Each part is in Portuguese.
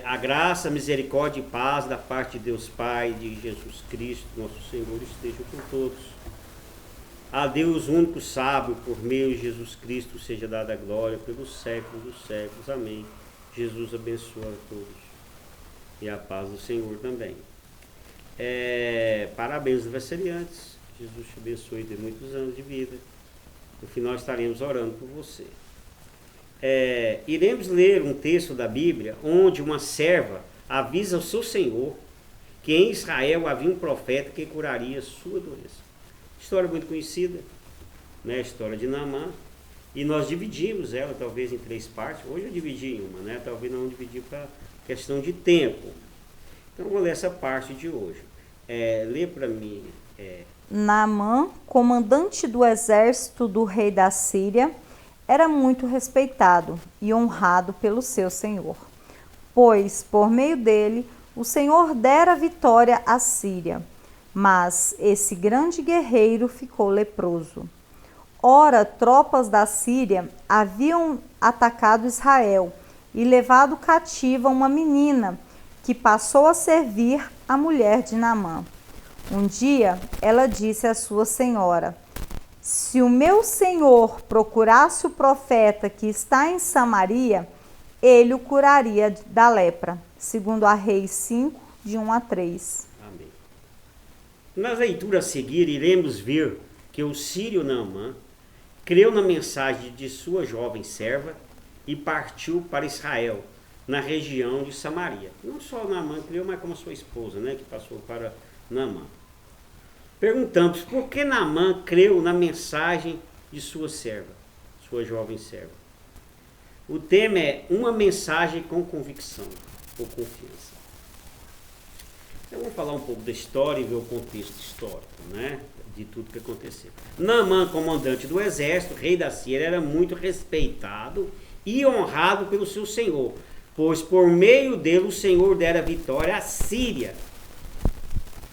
A graça, a misericórdia e paz da parte de Deus Pai, de Jesus Cristo, nosso Senhor, estejam com todos. A Deus único sábio, por meio de Jesus Cristo, seja dada a glória pelos séculos dos séculos. Amém. Jesus abençoa a todos. E a paz do Senhor também. Parabéns, aniversariantes. Jesus te abençoe e dê muitos anos de vida. No final estaremos orando por você. Iremos ler um texto da Bíblia onde uma serva avisa ao seu Senhor que em Israel havia um profeta que curaria sua doença. História muito conhecida, né? A história de Naamã. E nós dividimos ela talvez em 3 partes. Hoje eu dividi em uma, né? Talvez não dividir para questão de tempo. Então vou ler essa parte de hoje. Lê para mim. Naamã, comandante do exército do rei da Síria, era muito respeitado e honrado pelo seu senhor, pois, por meio dele, o Senhor dera vitória à Síria. Mas esse grande guerreiro ficou leproso. Ora, tropas da Síria haviam atacado Israel e levado cativa uma menina que passou a servir a mulher de Naamã. Um dia, ela disse à sua senhora: se o meu senhor procurasse o profeta que está em Samaria, ele o curaria da lepra. Segundo a Reis 5, de 1 a 3. Amém. Na leitura a seguir, iremos ver que o sírio Naamã creu na mensagem de sua jovem serva e partiu para Israel, na região de Samaria. Não só Naamã creu, mas como sua esposa, né, que passou para Naamã. Perguntamos por que Naamã creu na mensagem de sua serva, sua jovem serva. O tema é uma mensagem com convicção ou confiança. Então vamos falar um pouco da história e ver o contexto histórico, né, de tudo que aconteceu. Naamã, comandante do exército, rei da Síria, era muito respeitado e honrado pelo seu senhor, pois por meio dele o Senhor dera vitória à Síria.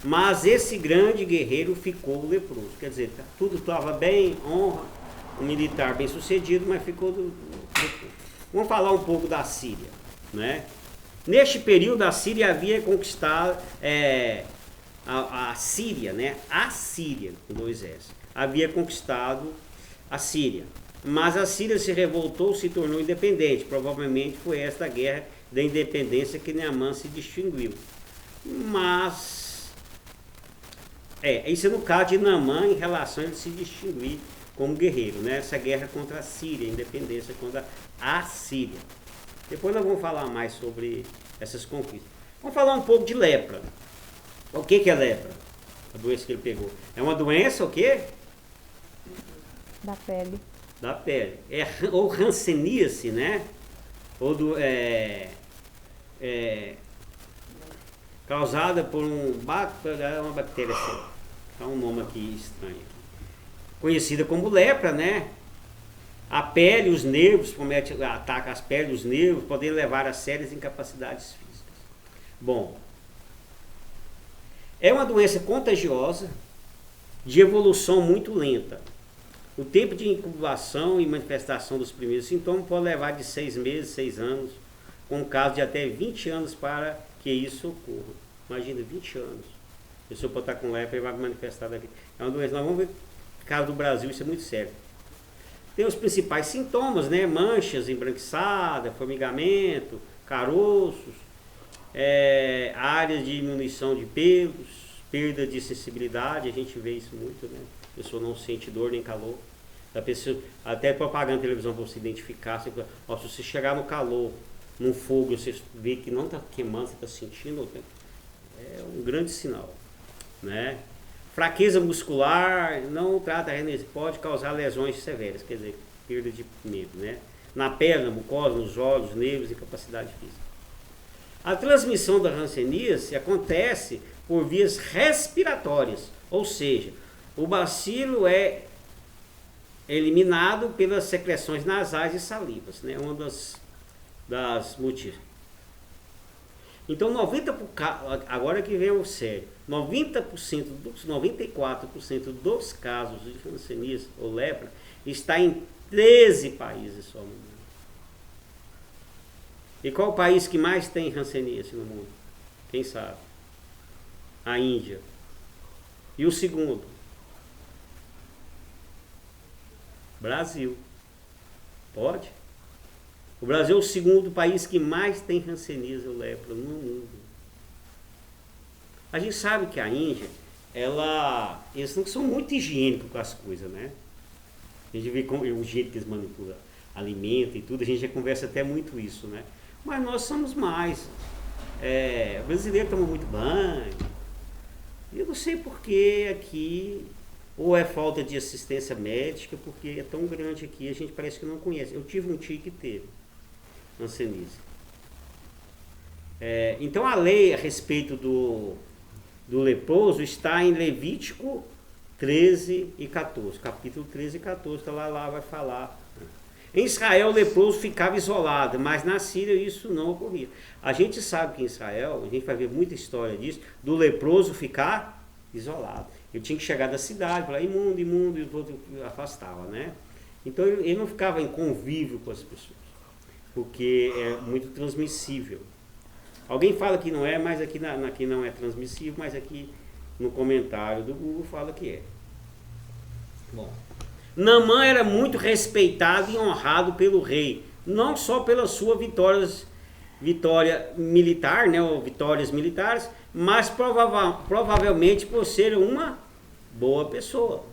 Mas esse grande guerreiro ficou leproso. Quer dizer, tudo estava bem, honra, um militar bem sucedido, mas ficou leproso. Vamos falar um pouco da Síria, né? Neste período a Síria havia conquistado a Síria, né? A Síria, com 2 S, havia conquistado a Síria. Mas a Síria se revoltou, se tornou independente. Provavelmente foi esta a guerra da independência que Naamã se distinguiu. Mas isso é no caso de Naamã em relação a ele se distinguir como guerreiro, né? Essa guerra contra a Síria, a independência contra a Síria. Depois nós vamos falar mais sobre essas conquistas. Vamos falar um pouco de lepra. O que é lepra? A doença que ele pegou. É uma doença o quê? Da pele. Da pele. Ou hanseníase, né? Ou causada por uma bactéria assim. Tá um nome aqui estranho. Conhecida como lepra, né? A pele, os nervos, ataca as peles, os nervos, podem levar a sérias incapacidades físicas. Bom, é uma doença contagiosa, de evolução muito lenta. O tempo de incubação e manifestação dos primeiros sintomas pode levar de 6 meses, 6 anos, com um caso de até 20 anos para que isso ocorra. Imagina, 20 anos. A pessoa pode estar com lepra e vai manifestar daqui. É uma doença, nós vamos ver, no caso do Brasil, isso é muito sério. Tem os principais sintomas, né? Manchas embranquiçadas, formigamento, caroços, áreas de diminuição de pelos, perda de sensibilidade, a gente vê isso muito, né? A pessoa não sente dor nem calor. A pessoa, até propaganda na televisão para você identificar, se você chegar no calor, num fogo, você vê que não está queimando, você está sentindo, é um grande sinal, né? Fraqueza muscular, não trata a renese, pode causar lesões severas, quer dizer, perda de medo, né? Na pele, na mucosa, nos olhos, nervos e capacidade física. A transmissão da hanseníase acontece por vias respiratórias, ou seja, o bacilo é eliminado pelas secreções nasais e salivas, né? Uma das motivos. Então, agora que vem o sério, 94% dos casos de hanseníase ou lepra está em 13 países só no mundo. E qual o país que mais tem hanseníase no mundo? Quem sabe? A Índia. E o segundo? Brasil. Pode? O Brasil é o segundo país que mais tem hanseníase ou lepra no mundo. A gente sabe que a Índia, eles não são muito higiênicos com as coisas, né? A gente vê o jeito que eles manipulam alimento e tudo, a gente já conversa até muito isso, né? Mas nós somos mais. O brasileiro toma muito banho. Eu não sei porque aqui, ou é falta de assistência médica, porque é tão grande aqui, a gente parece que não conhece. Eu tive um tio que teve hanseníase. Então a lei a respeito do leproso está em Levítico 13 e 14, capítulo 13 e 14, tá lá vai falar. Em Israel o leproso ficava isolado, mas na Síria isso não ocorria. A gente sabe que em Israel, a gente vai ver muita história disso, do leproso ficar isolado. Ele tinha que chegar da cidade, falar imundo, imundo, e o outro afastava, né? Então ele não ficava em convívio com as pessoas, porque é muito transmissível. Alguém fala que não é, mas aqui não é transmissível, mas aqui no comentário do Google fala que é. Bom, Naamã era muito respeitado e honrado pelo rei, não só pela sua vitória militar, né, ou vitórias militares, mas provavelmente por ser uma boa pessoa.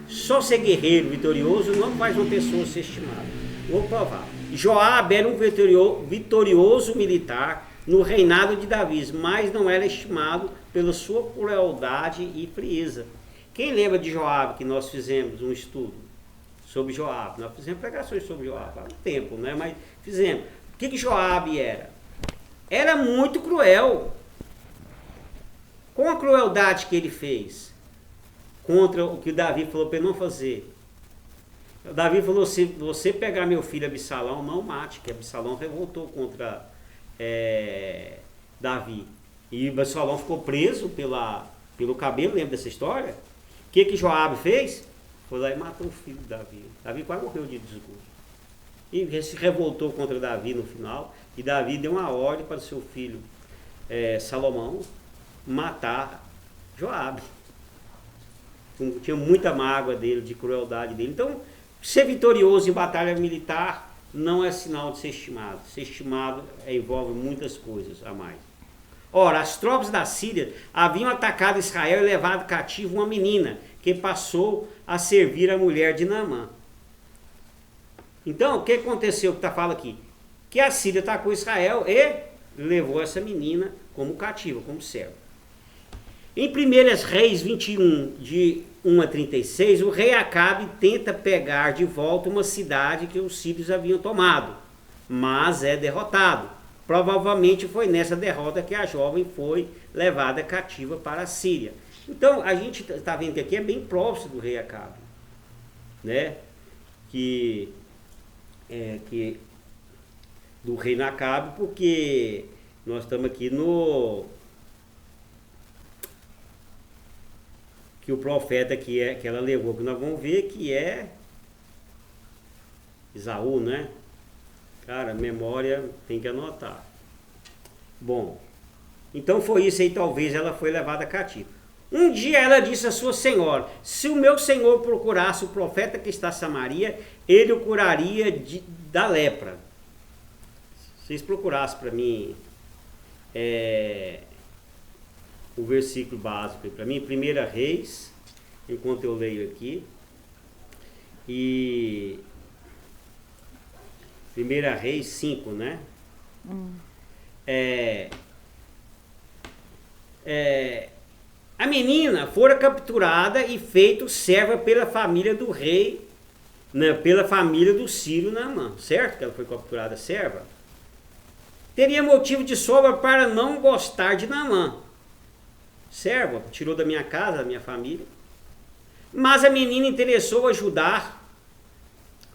Só ser guerreiro vitorioso não faz uma pessoa ser estimada. Vou provar. Joabe era um vitorioso militar no reinado de Davi, mas não era estimado pela sua crueldade e frieza. Quem lembra de Joabe, que nós fizemos um estudo sobre Joabe? Nós fizemos pregações sobre Joabe há um tempo, né? Mas fizemos. O que Joabe era? Era muito cruel. Com a crueldade que ele fez contra o que o Davi falou para ele não fazer. O Davi falou, se você pegar meu filho Absalão, não mate, que Absalão revoltou contra Davi. E Absalão ficou preso pelo cabelo, lembra dessa história? O que Joabe fez? Foi lá e matou o filho de Davi. Davi quase morreu de desgosto. E se revoltou contra Davi no final. E Davi deu uma ordem para o seu filho Salomão matar Joabe. Tinha muita mágoa dele, de crueldade dele. Então, ser vitorioso em batalha militar não é sinal de ser estimado. Ser estimado envolve muitas coisas a mais. Ora, as tropas da Síria haviam atacado Israel e levado cativo uma menina, que passou a servir a mulher de Naamã. Então, o que aconteceu que está falando aqui? Que a Síria atacou Israel e levou essa menina como cativa, como serva. Em 1 Reis 21, de 1 a 36, o rei Acabe tenta pegar de volta uma cidade que os sírios haviam tomado, mas é derrotado. Provavelmente foi nessa derrota que a jovem foi levada cativa para a Síria. Então, a gente está vendo que aqui é bem próximo do rei Acabe, né? Do reino Acabe, porque nós estamos aqui que o profeta que ela levou, que nós vamos ver que é Esaú, né? Cara, memória tem que anotar. Bom, então foi isso aí, talvez ela foi levada cativa. Um dia ela disse à sua senhora, se o meu senhor procurasse o profeta que está em Samaria, ele o curaria da lepra. Se vocês procurassem para mim o versículo básico para mim, 1 Reis, enquanto eu leio aqui, e 1 Reis 5, né? A menina fora capturada e feito serva pela família do rei, né, pela família do sírio Naamã, certo? Que ela foi capturada serva. Teria motivo de sobra para não gostar de Naamã. Serva, tirou da minha casa, da minha família. Mas a menina interessou ajudar,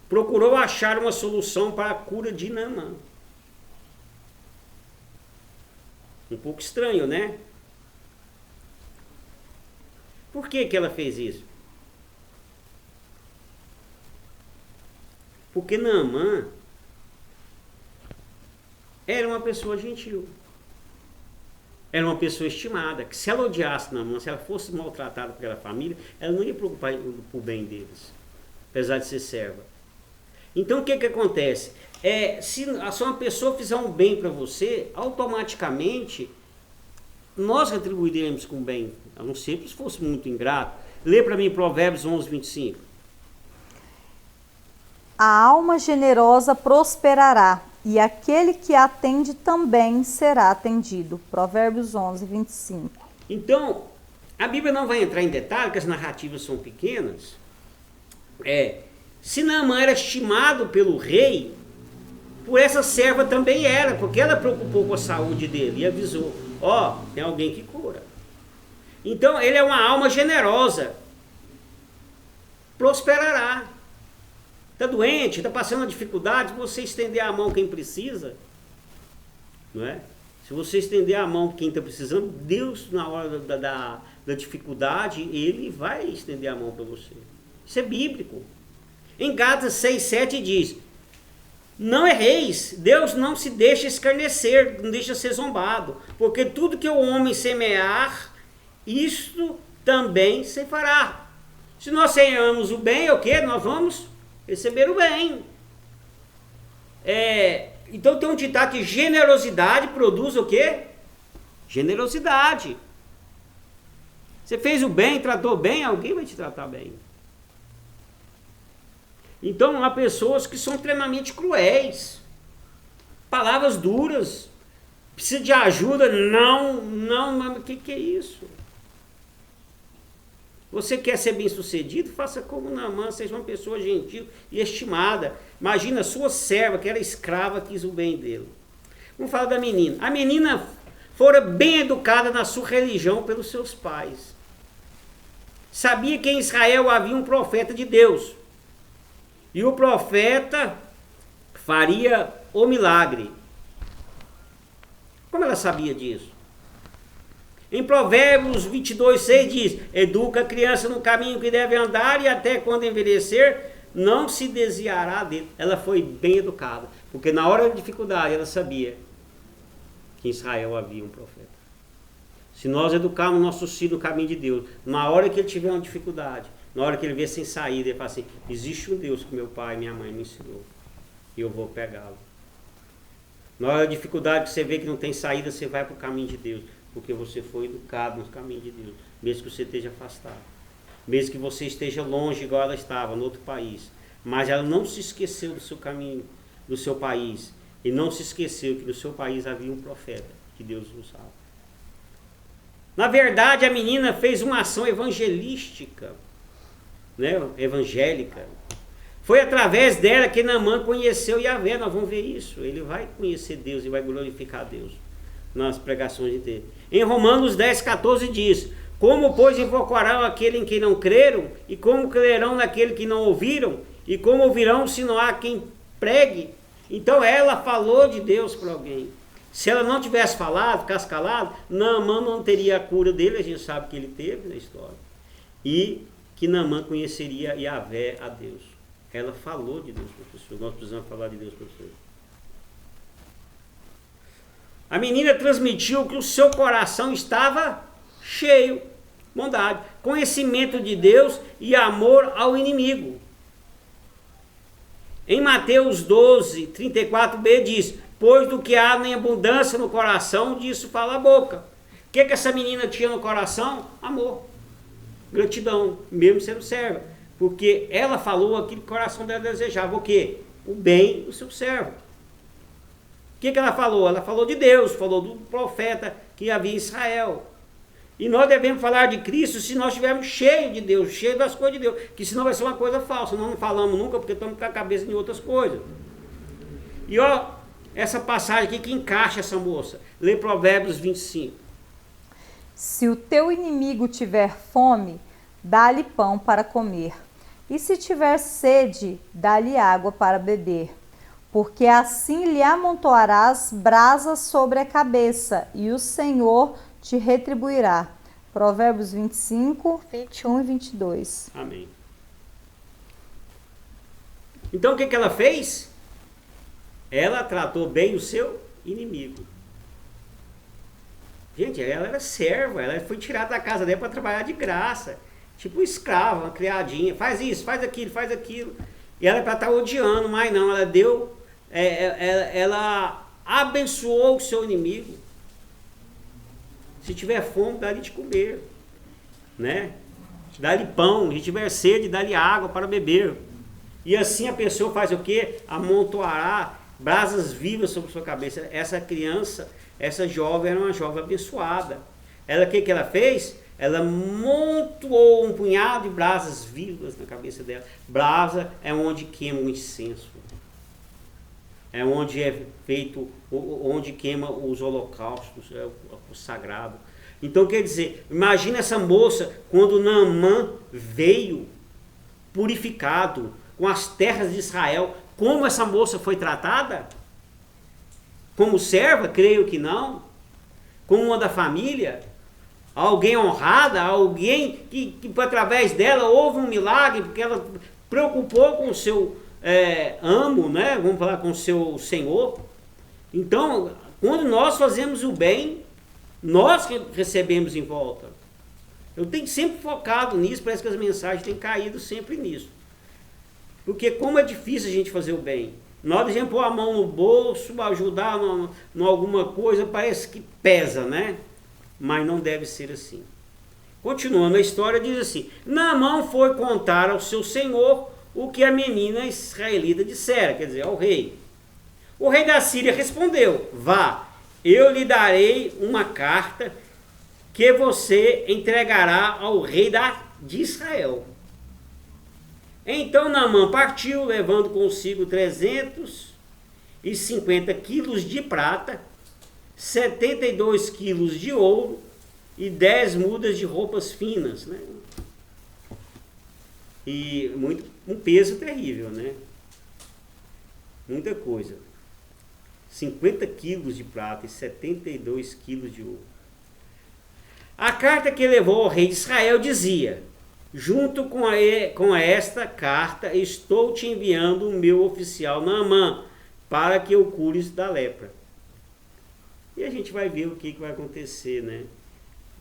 procurou achar uma solução para a cura de Naamã. Um pouco estranho, né? Por que ela fez isso? Porque Naamã era uma pessoa gentil. Era uma pessoa estimada, que se ela odiasse Naamã, se ela fosse maltratada pela família, ela não ia preocupar com o bem deles, apesar de ser serva. Então o que acontece? Se uma pessoa fizer um bem para você, automaticamente nós retribuiremos com bem, a não ser que fosse muito ingrato. Lê para mim Provérbios 11, 25. A alma generosa prosperará, e aquele que atende também será atendido. Provérbios 11, 25. Então, a Bíblia não vai entrar em detalhe, porque as narrativas são pequenas. Se Naamã era estimado pelo rei, por essa serva também era, porque ela preocupou com a saúde dele e avisou, tem alguém que cura. Então, ele é uma alma generosa. Prosperará. Está doente, está passando uma dificuldade, você estender a mão quem precisa, não é? Se você estender a mão quem está precisando, Deus, na hora da dificuldade, Ele vai estender a mão para você. Isso é bíblico. Em Gálatas 6,7 diz, não erreis, Deus não se deixa escarnecer, não deixa ser zombado, porque tudo que o homem semear, isto também se fará. Se nós semeamos o bem, é o que? Nós vamos receber o bem. Então tem um ditado que generosidade produz o quê? Generosidade. Você fez o bem, tratou bem, alguém vai te tratar bem. Então há pessoas que são extremamente cruéis. Palavras duras. Precisa de ajuda? Não, o que é isso? Você quer ser bem sucedido? Faça como Naamã, seja uma pessoa gentil e estimada. Imagina a sua serva, que era escrava, quis o bem dele. Vamos falar da menina. A menina fora bem educada na sua religião pelos seus pais. Sabia que em Israel havia um profeta de Deus. E o profeta faria o milagre. Como ela sabia disso? Em Provérbios 22:6 diz, educa a criança no caminho que deve andar e até quando envelhecer, não se desviará dele. Ela foi bem educada, porque na hora da dificuldade ela sabia que em Israel havia um profeta. Se nós educarmos nossos filhos no caminho de Deus, na hora que ele tiver uma dificuldade, na hora que ele vê sem saída, ele fala assim, existe um Deus que meu pai e minha mãe me ensinou, e eu vou pegá-lo. Na hora da dificuldade que você vê que não tem saída, você vai para o caminho de Deus. Porque você foi educado no caminho de Deus, mesmo que você esteja afastado, mesmo que você esteja longe igual ela estava, no outro país, mas ela não se esqueceu do seu caminho, do seu país, e não se esqueceu que no seu país havia um profeta que Deus usava. Na verdade, a menina fez uma ação evangelística, né, evangélica. Foi através dela que Naamã conheceu Yahvé. Nós vamos ver isso, ele vai conhecer Deus e vai glorificar Deus nas pregações dele. Em Romanos 10,14 diz, como pois invocarão aquele em quem não creram, e como crerão naquele que não ouviram, e como ouvirão se não há quem pregue? Então ela falou de Deus para alguém. Se ela não tivesse falado, ficasse calado, Naamã não teria a cura dele, a gente sabe que ele teve na história, e que Naamã conheceria Yahvé, a Deus. Ela falou de Deus, professor. Nós precisamos falar de Deus, professor. A menina transmitiu que o seu coração estava cheio, bondade, conhecimento de Deus e amor ao inimigo. Em Mateus 12, 34b diz, pois do que há em abundância no coração, disso fala a boca. O que essa menina tinha no coração? Amor, gratidão, mesmo sendo serva. Porque ela falou aquilo que o coração dela desejava. O quê? O bem do seu servo. O que ela falou? Ela falou de Deus, falou do profeta que havia em Israel. E nós devemos falar de Cristo se nós estivermos cheios de Deus, cheios das coisas de Deus, que senão vai ser uma coisa falsa. Nós não falamos nunca porque estamos com a cabeça em outras coisas. E essa passagem aqui que encaixa essa moça. Lê Provérbios 25. Se o teu inimigo tiver fome, dá-lhe pão para comer. E se tiver sede, dá-lhe água para beber. Porque assim lhe amontoarás brasas sobre a cabeça, e o Senhor te retribuirá. Provérbios 25, 21 e 22. Amém. Então o que ela fez? Ela tratou bem o seu inimigo. Gente, ela era serva, ela foi tirada da casa dela para trabalhar de graça. Tipo escrava, uma criadinha. Faz isso, faz aquilo, faz aquilo. E ela é para estar odiando, mas não, ela deu, ela abençoou o seu inimigo. Se tiver fome, dá-lhe de comer, né? Dá-lhe pão, se tiver sede, dá-lhe água para beber. E assim a pessoa faz o quê? Amontoará brasas vivas sobre sua cabeça. Essa criança, essa jovem era uma jovem abençoada. Ela, o que ela fez? Ela amontoou um punhado de brasas vivas na cabeça dela. Brasa é onde queima o incenso. É onde é feito, onde queima os holocaustos, é o sagrado. Então quer dizer, imagina essa moça quando Naamã veio purificado com as terras de Israel, como essa moça foi tratada? Como serva? Creio que não. Como uma da família? Alguém honrada? Alguém que através dela houve um milagre, porque ela preocupou com o seu amo, né? Vamos falar com o seu senhor. Então, quando nós fazemos o bem, nós recebemos em volta. Eu tenho sempre focado nisso, parece que as mensagens têm caído sempre nisso. Porque como é difícil a gente fazer o bem. Na hora de a gente pôr a mão no bolso, ajudar em alguma coisa, parece que pesa, né? Mas não deve ser assim. Continuando a história, diz assim: Naamã foi contar ao seu senhor o que a menina israelita dissera, quer dizer, ao rei. O rei da Síria respondeu: vá, eu lhe darei uma carta que você entregará ao rei de Israel. Então Naamã partiu, levando consigo 350 quilos de prata, 72 quilos de ouro e 10 mudas de roupas finas, né? E um peso terrível, né? Muita coisa. 50 quilos de prata e 72 quilos de ouro. A carta que levou ao rei de Israel dizia: junto com esta carta estou te enviando o meu oficial Naamã, para que o cures da lepra. E a gente vai ver o que vai acontecer, né?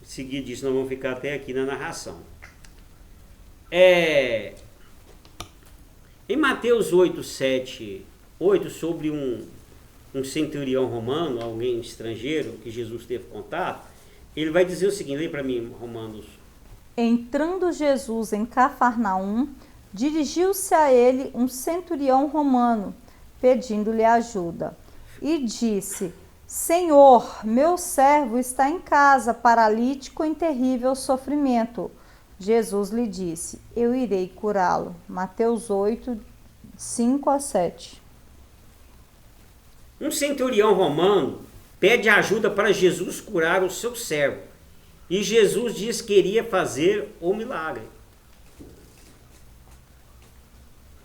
Em seguida disso, nós vamos ficar até aqui na narração. Em Mateus 8, 7, 8, sobre um centurião romano, alguém estrangeiro que Jesus teve contato, ele vai dizer o seguinte: lê para mim, Romanos. Entrando Jesus em Cafarnaum, dirigiu-se a ele um centurião romano, pedindo-lhe ajuda, e disse: Senhor, meu servo está em casa, paralítico em terrível sofrimento. Jesus lhe disse: eu irei curá-lo. Mateus 8, 5 a 7. Um centurião romano pede ajuda para Jesus curar o seu servo. E Jesus diz que iria fazer o milagre.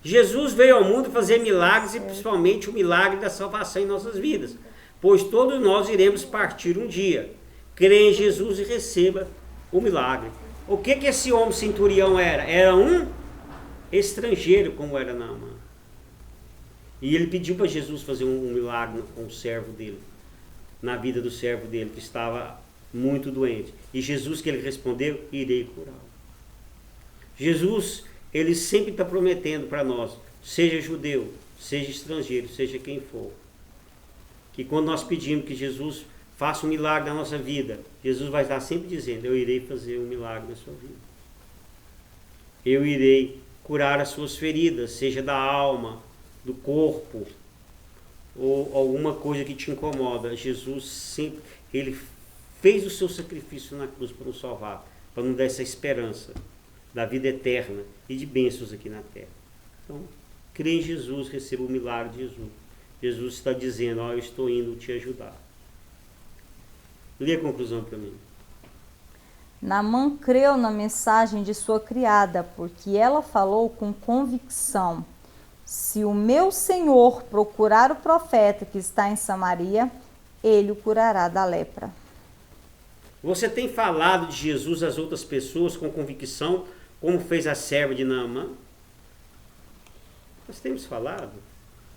Jesus veio ao mundo fazer milagres e principalmente o milagre da salvação em nossas vidas. Pois todos nós iremos partir um dia. Creia em Jesus e receba o milagre. O que esse homem centurião era? Era um estrangeiro, como era Naamã. E ele pediu para Jesus fazer um milagre com o servo dele, na vida do servo dele, que estava muito doente. E Jesus, que ele respondeu: irei curá-lo. Jesus, ele sempre está prometendo para nós, seja judeu, seja estrangeiro, seja quem for, que quando nós pedimos que Jesus faça um milagre na nossa vida, Jesus vai estar sempre dizendo: eu irei fazer um milagre na sua vida. Eu irei curar as suas feridas, seja da alma, do corpo, ou alguma coisa que te incomoda. Jesus sempre, ele fez o seu sacrifício na cruz para nos salvar, para nos dar essa esperança da vida eterna e de bênçãos aqui na terra. Então, crê em Jesus, receba o milagre de Jesus. Jesus está dizendo: eu estou indo te ajudar. Lê a conclusão para mim. Naamã creu na mensagem de sua criada, porque ela falou com convicção: se o meu senhor procurar o profeta que está em Samaria, ele o curará da lepra. Você tem falado de Jesus às outras pessoas com convicção, como fez a serva de Naamã? Nós temos falado.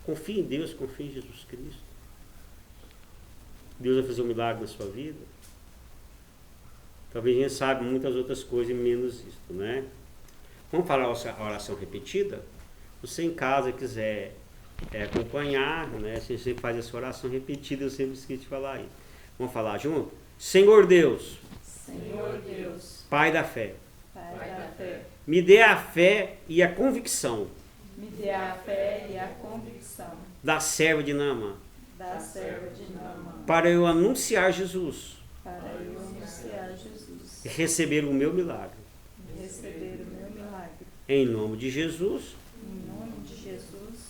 Confie em Deus, confie em Jesus Cristo. Deus vai fazer um milagre na sua vida? Talvez a gente saiba muitas outras coisas, menos isso, né? Vamos falar a oração repetida? Você em casa quiser acompanhar, né? Se você faz essa oração repetida, eu sempre esqueci de falar isso. Vamos falar junto? Senhor Deus, Pai da fé, me dê a fé e a convicção da serva de Naamã, para eu anunciar Jesus e receber o meu milagre. Em nome de Jesus.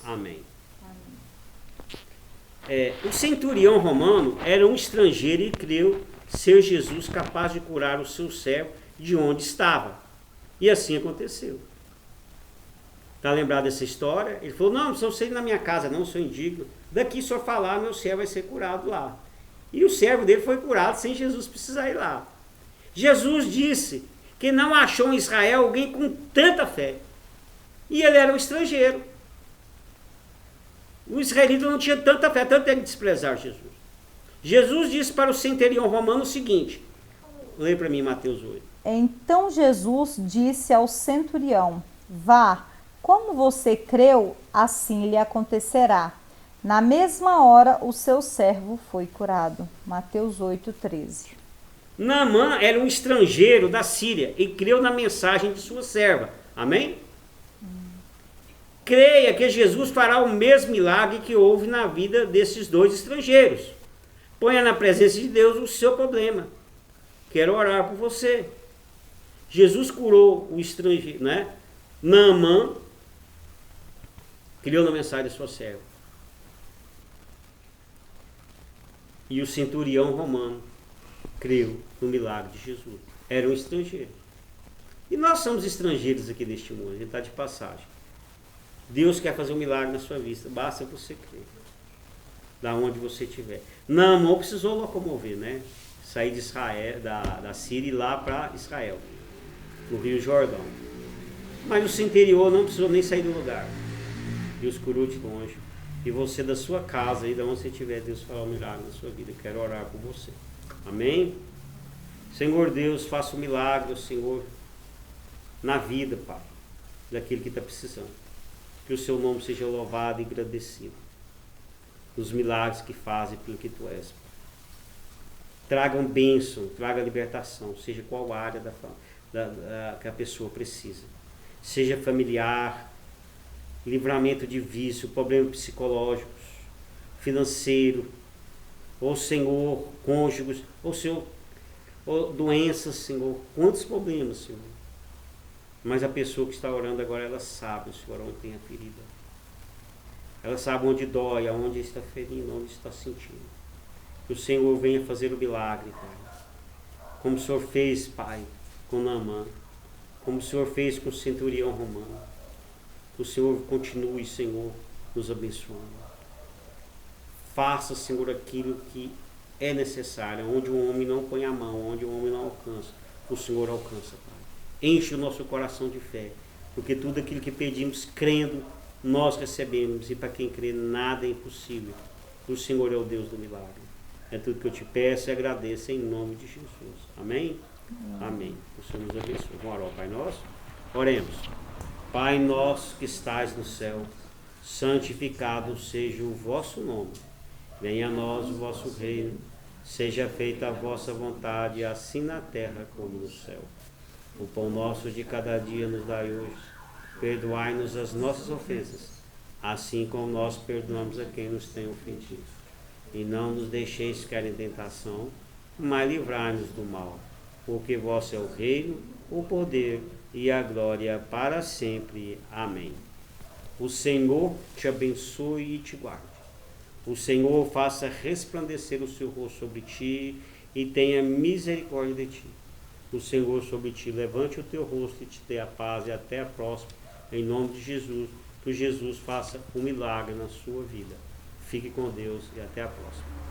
Amém. O centurião romano era um estrangeiro e creu ser Jesus capaz de curar o seu servo de onde estava. E assim aconteceu. Está lembrado dessa história? Ele falou, não precisa ir na minha casa, não sou indigno. Daqui só falar, meu servo vai ser curado lá. E o servo dele foi curado sem Jesus precisar ir lá. Jesus disse que não achou em Israel alguém com tanta fé. E ele era um estrangeiro. O israelita não tinha tanta fé, tanto é que desprezar Jesus. Jesus disse para o centurião romano o seguinte, leia para mim Mateus 8. Então Jesus disse ao centurião, vá, como você creu, assim lhe acontecerá. Na mesma hora o seu servo foi curado. Mateus 8:13. Naamã era um estrangeiro da Síria e creu na mensagem de sua serva. Amém? Creia que Jesus fará o mesmo milagre que houve na vida desses dois estrangeiros. Ponha na presença de Deus o seu problema. Quero orar por você. Jesus curou o estrangeiro, né? Naamã criou na mensagem de sua serva. E o centurião romano creu no milagre de Jesus. Era um estrangeiro. E nós somos estrangeiros aqui neste mundo. A gente está de passagem. Deus quer fazer um milagre na sua vida. Basta você crer. Da onde você estiver. Naamã precisou locomover, né? Sair de Israel, da Síria e ir lá para Israel. No Rio Jordão. Mas o centurião não precisou nem sair do lugar. Deus curou de longe. E você da sua casa, aí de onde você estiver, Deus fará um milagre na sua vida. Eu quero orar por você. Amém? Senhor Deus, faça um milagre, Senhor, na vida, Pai, daquele que está precisando. Que o seu nome seja louvado e agradecido. Nos milagres que fazem pelo que tu és, Pai. Tragam bênção, traga libertação, seja qual área que a pessoa precisa. Seja familiar, livramento de vício, problemas psicológicos, financeiro, ou Senhor, cônjuges, ou doenças, Senhor, quantos problemas, Senhor. Mas a pessoa que está orando agora, ela sabe, Senhor, onde tem a ferida. Ela sabe onde dói, aonde está ferindo, onde está sentindo. Que o Senhor venha fazer o milagre, Pai. Como o Senhor fez, Pai, com Naamã. Como o Senhor fez com o centurião romano. Que o Senhor continue, Senhor, nos abençoando. Faça, Senhor, aquilo que é necessário. Onde o homem não põe a mão, onde o homem não alcança, o Senhor alcança, Pai. Enche o nosso coração de fé. Porque tudo aquilo que pedimos, crendo, nós recebemos. E para quem crê, nada é impossível. O Senhor é o Deus do milagre. É tudo que eu te peço e agradeço em nome de Jesus. Amém? Amém. O Senhor nos abençoe. Vamos orar ao Pai Nosso? Oremos. Pai nosso que estais no céu, santificado seja o vosso nome. Venha a nós o vosso reino. Seja feita a vossa vontade, assim na terra como no céu. O pão nosso de cada dia nos dai hoje. Perdoai-nos as nossas ofensas, assim como nós perdoamos a quem nos tem ofendido. E não nos deixeis cair em tentação, mas livrai-nos do mal. Porque vosso é o reino, o poder e a glória para sempre. Amém. O Senhor te abençoe e te guarde. O Senhor faça resplandecer o seu rosto sobre ti e tenha misericórdia de ti. O Senhor sobre ti levante o teu rosto e te dê a paz, e até a próxima. Em nome de Jesus, que Jesus faça um milagre na sua vida. Fique com Deus e até a próxima.